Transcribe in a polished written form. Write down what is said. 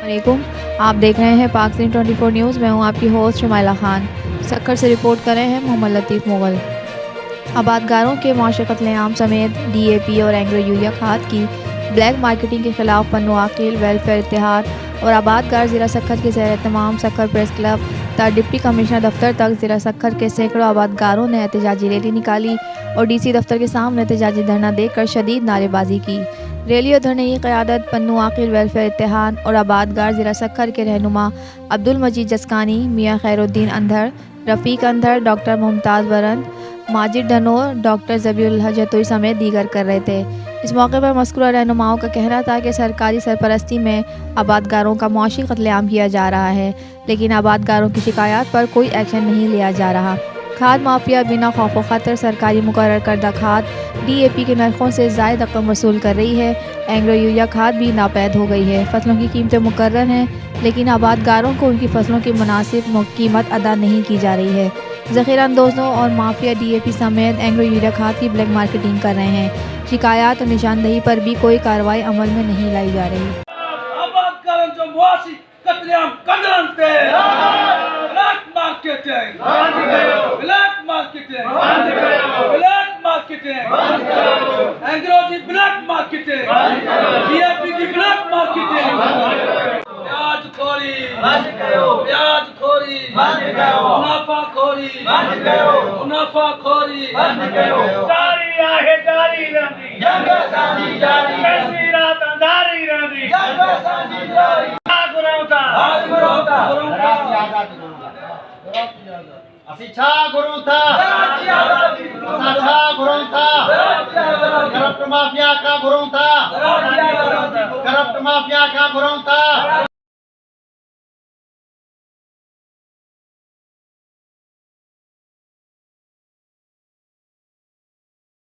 वालेकुम। आप देख रहे हैं पाकिस्तान 24 न्यूज़। मैं हूं आपकी होस्ट शुमाइला खान। सक्खर से रिपोर्ट कर रहे हैं मोहम्मद लतीफ़ मुगल। आबादगारों के मुआशी कत्लेआम समेत DAP और एंग्रो यूरिया खाद की ब्लैक मार्केटिंग के खिलाफ पन्नू आकिल वेलफेयर इत्तेहाद और आबादगार ज़िला सक्खर के ज़ेर एहतमाम सक्खर प्रेस क्लब ता डिप्टी कमिश्नर दफ्तर तक ज़िला सक्खर के सैकड़ों आबादगारों ने एहतजाजी रैली निकाली और DC दफ्तर के सामने एहतजाजी धरना देकर शदीद नारेबाजी की। रैली और धरने की क़यादत पन्नू आकिल वेलफेयर इत्तेहाद और आबादगार ज़िला सक्खर के रहनुमा अब्दुल मजीद जसकानी, मियाँ खैरुद्दीन अंधर, रफ़ीक अंधर, डॉक्टर मुमताज़ बरंद, माजिद डनोर, डॉक्टर ज़बीउल हक जतोई समेत दीगर कर रहे थे। इस मौके पर मज़कूरा रहनुमाओं का कहना था कि सरकारी सरपरस्ती में आबादगारों का मुआशी कत्लेआम किया जा रहा है, लेकिन आबादगारों की शिकायत पर कोई एक्शन नहीं लिया जा रहा। खाद माफिया बिना खौफ व खतर सरकारी मुकर्रर करदा खाद DAP के नरखों से ज़ायद रकम वसूल कर रही है। एंग्रो यूरिया खाद भी नापैद हो गई है। फसलों की कीमतें मुकर्रर हैं, लेकिन आबादगारों को उनकी फसलों की मुनासिब कीमत अदा नहीं की जा रही है। ज़ख़ीरा अंदोज़ों और माफिया DAP समेत एंग्रो यूरिया खाद की ब्लैक मार्केटिंग कर रहे हैं। शिकायत और निशानदही पर भी कोई कार्रवाई अमल में नहीं लाई जा रही। आबादगारांचो मुआशी कत्लेआम कंदरांते black marketing black marketing black marketing एंग्रोजी ब्लॅक मार्केटिंग DAP की ब्लॅक मार्केटिंग प्याज खोरी प्याज खोरी मुनाफा खोरी मुनाफा खोरी जारी आहे जारी रहंदी जंग असांजी जारी कैसी रात अंधारी रहंदी जंग असांजी जारी आज घुरऊं था असीं छा घुरूं था असां छा घुरूं था करप्ट माफिया खां घुरूं था करप्ट माफिया खां घुरूं था